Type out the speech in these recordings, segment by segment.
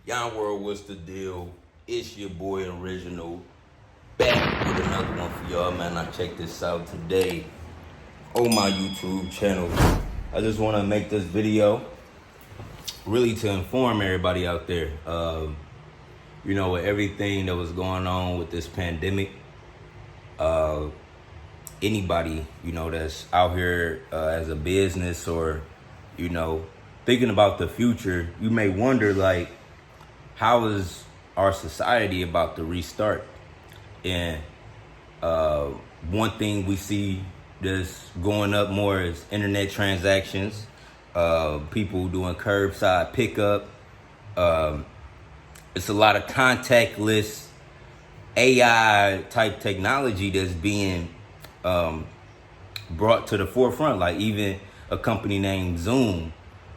Yon World, what's the deal? It's your boy Original, back with another one for y'all, man. I checked this out today on my YouTube channel. I just want to make this video really to inform everybody out there. With everything that was going on with this pandemic, anybody, that's out here as a business or, thinking about the future, you may wonder, like, how is our society about to restart? And one thing we see that's going up more is internet transactions, people doing curbside pickup. It's a lot of contactless AI type technology that's being brought to the forefront. Like even a company named Zoom,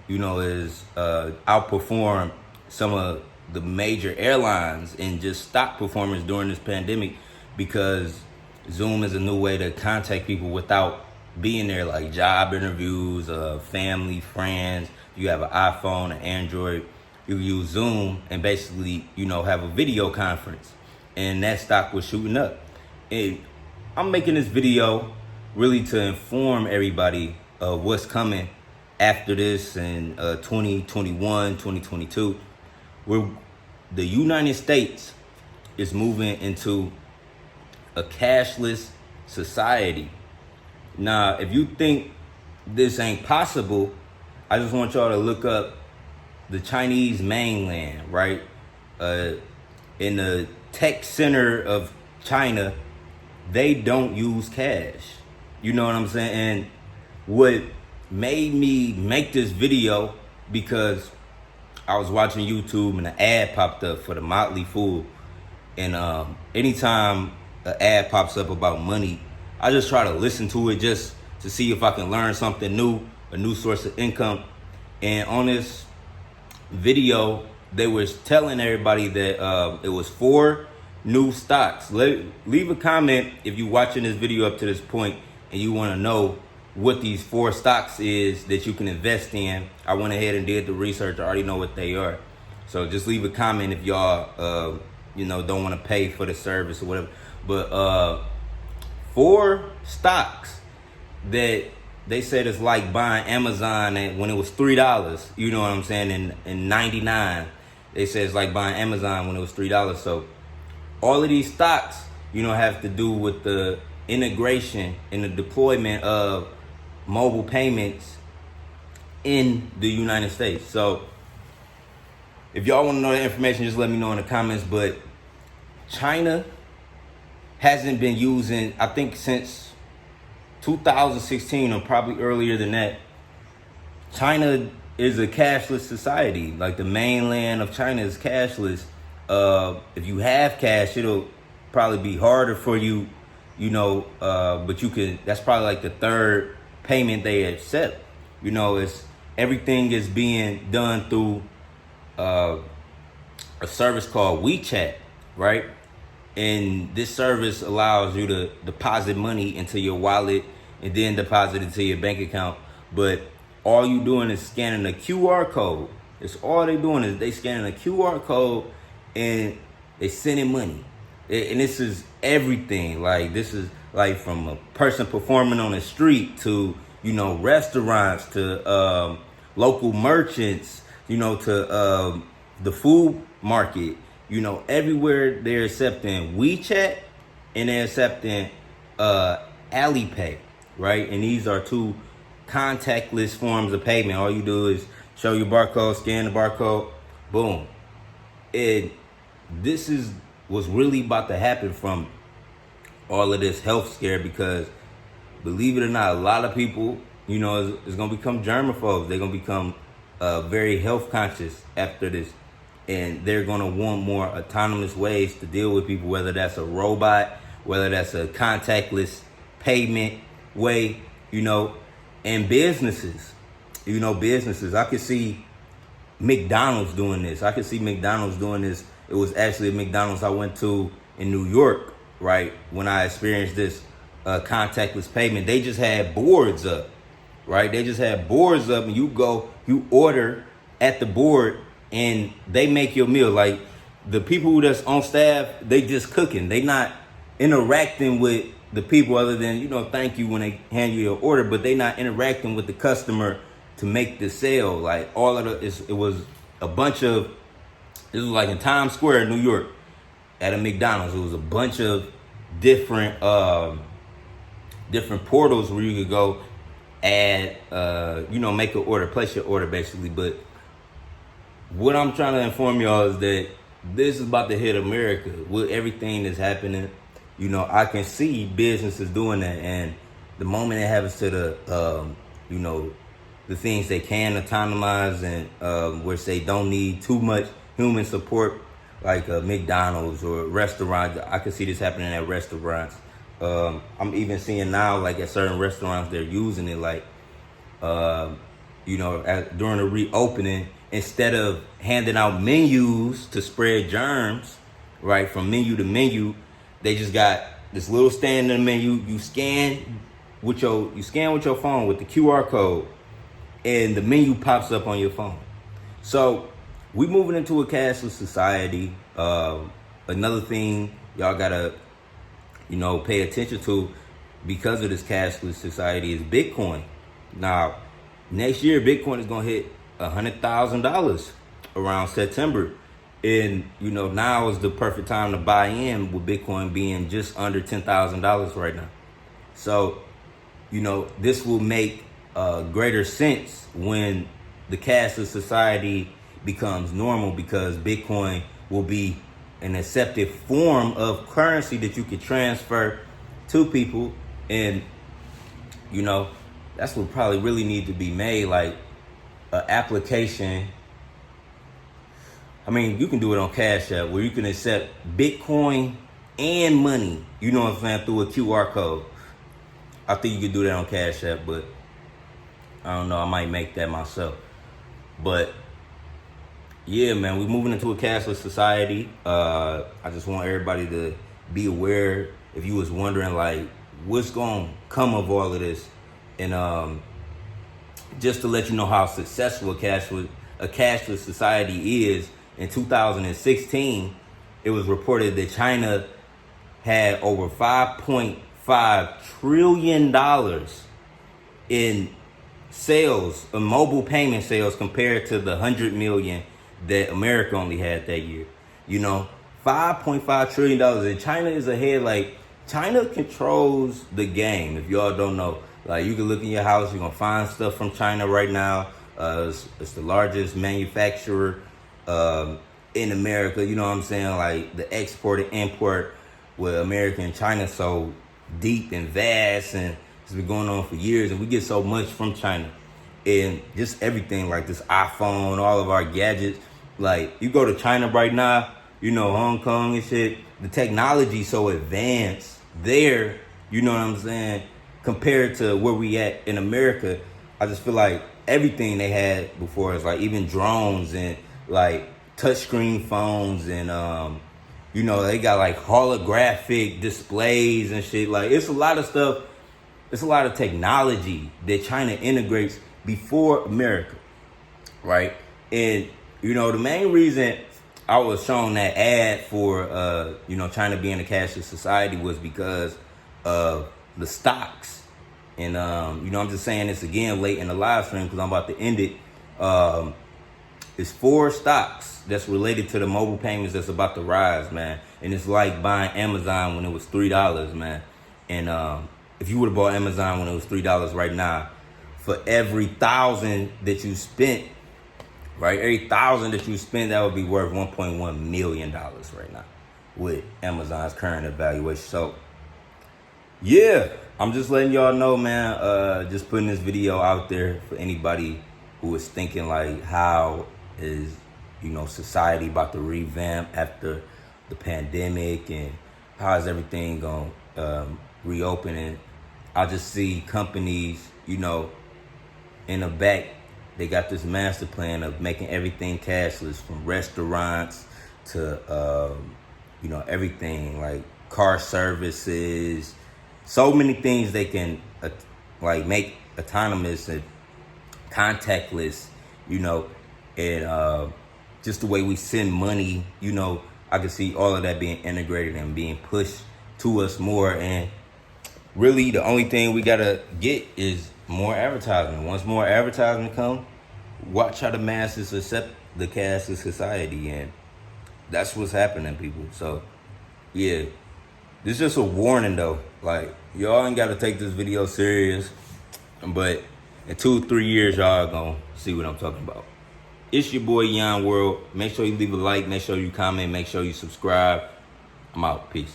is outperformed some of the major airlines in just stock performance during this pandemic, because Zoom is a new way to contact people without being there, like job interviews, family, friends. You have an iPhone, an Android, you use Zoom and basically, have a video conference, and that stock was shooting up. And I'm making this video really to inform everybody of what's coming after this in 2021, 2022. Where the United States is moving into a cashless society. Now, if you think this ain't possible, I just want y'all to look up the Chinese mainland, right? In the tech center of China, they don't use cash. You know what I'm saying? And what made me make this video, because I was watching YouTube and an ad popped up for the Motley Fool. And anytime an ad pops up about money, I just try to listen to it just to see if I can learn something new, a new source of income. And on this video, they was telling everybody that it was 4 new stocks. Leave a comment if you're watching this video up to this point and you want to know what these 4 stocks is that you can invest in. I went ahead and did the research. I already know what they are. So just leave a comment if y'all, don't want to pay for the service or whatever. But 4 stocks that they said it's like buying Amazon when it was $3. You know what I'm saying? In 99, they said it's like buying Amazon when it was $3. So all of these stocks, have to do with the integration and the deployment of mobile payments in the United States. So if y'all want to know that information, just let me know in the comments. But China hasn't been using, I think since 2016 or probably earlier than that, China is a cashless society. Like the mainland of China is cashless. If you have cash, it'll probably be harder for you, but you can, that's probably like the 3rd payment they accept. It's everything is being done through a service called WeChat, right? And this service allows you to deposit money into your wallet and then deposit it into your bank account. But all you doing is scanning a QR code. It's all they doing is they scanning a QR code and they sending money. And this is everything. Like, this is like from a person performing on the street to, restaurants to local merchants, to the food market. Everywhere they're accepting WeChat and they're accepting Alipay, right? And these are 2 contactless forms of payment. All you do is show your barcode, scan the barcode, boom. And this is what's really about to happen from all of this health scare, because believe it or not, a lot of people, is going to become germaphobes. They're going to become very health conscious after this. And they're going to want more autonomous ways to deal with people, whether that's a robot, whether that's a contactless payment way, and businesses. I could see McDonald's doing this. It was actually a McDonald's I went to in New York, right? When I experienced this contactless payment, they just had boards up, right? They just had boards up, and you order at the board and they make your meal. Like the people that's on staff, they just cooking. They not interacting with the people other than, you know, thank you when they hand you your order, but they not interacting with the customer to make the sale. Like all of it was a bunch of, this was like in Times Square, New York, at a McDonald's. It was a bunch of different different portals where you could go add, you know, make an order, place your order basically. But what I'm trying to inform y'all is that this is about to hit America with everything that's happening. You know, I can see businesses doing that, and the moment it happens to the, you know, the things they can autonomize and which they don't need too much human support, like McDonald's or restaurants. I can see this happening at restaurants. I'm even seeing now, like at certain restaurants, they're using it, like, you know, during the reopening, instead of handing out menus to spread germs, right, from menu to menu, they just got this little stand in the menu. You scan with your phone with the QR code, and the menu pops up on your phone. So we moving into a cashless society. Another thing y'all gotta, you know, pay attention to because of this cashless society is Bitcoin. Now, next year Bitcoin is gonna hit $100,000 around September. And, you know, now is the perfect time to buy in, with Bitcoin being just under $10,000 right now. So, you know, this will make greater sense when the cashless society becomes normal, because Bitcoin will be an accepted form of currency that you can transfer to people. And, you know, that's what probably really need to be made, like an application. I mean, you can do it on Cash App where you can accept Bitcoin and money, you know what I'm saying, through a QR code. I think you can do that on Cash App, but I don't know, I might make that myself. But yeah, man, we're moving into a cashless society. I just want everybody to be aware, if you was wondering, like, what's going to come of all of this. And just to let you know how successful a cashless society is, in 2016, it was reported that China had over $5.5 trillion in sales, mobile payment sales, compared to the 100 million that America only had that year. You know, $5.5 trillion. And China is ahead. Like, China controls the game, if y'all don't know. Like, you can look in your house, you're going to find stuff from China right now. It's the largest manufacturer in America. You know what I'm saying? Like, the export and import with America and China so deep and vast, and it's been going on for years, and we get so much from China. And just everything, like this iPhone, all of our gadgets. Like, you go to China right now, you know, Hong Kong and shit, the technology so advanced there, you know what I'm saying, compared to where we at in America. I just feel like everything they had before is, like, even drones and like touchscreen phones, and you know, they got like holographic displays and shit. Like, it's a lot of stuff. It's a lot of technology that China integrates before America, right? And, you know, the main reason I was shown that ad for, you know, China being a cashless society was because of the stocks. And, you know, I'm just saying this again late in the live stream because I'm about to end it. It's 4 stocks that's related to the mobile payments that's about to rise, man. And it's like buying Amazon when it was $3, man. And if you would have bought Amazon when it was $3 right now, for every 1,000 that you spent, right? Every 1,000 that you spend, that would be worth $1.1 million right now with Amazon's current evaluation. So, yeah, I'm just letting y'all know, man. Just putting this video out there for anybody who is thinking, like, how is, you know, society about to revamp after the pandemic, and how is everything going to reopen. And I just see companies, you know, in the back, they got this master plan of making everything cashless, from restaurants to, you know, everything, like car services, so many things they can, like, make autonomous and contactless, you know. And just the way we send money, you know, I can see all of that being integrated and being pushed to us more. And really the only thing we gotta get is more advertising. Once more advertising come, watch how the masses accept the Cashless Society, and that's what's happening, people. So yeah, this is just a warning though. Like, y'all ain't gotta take this video serious, but in 2-3 years, y'all gonna see what I'm talking about. It's your boy YON WORLD. Make sure you leave a like, make sure you comment, make sure you subscribe. I'm out. Peace.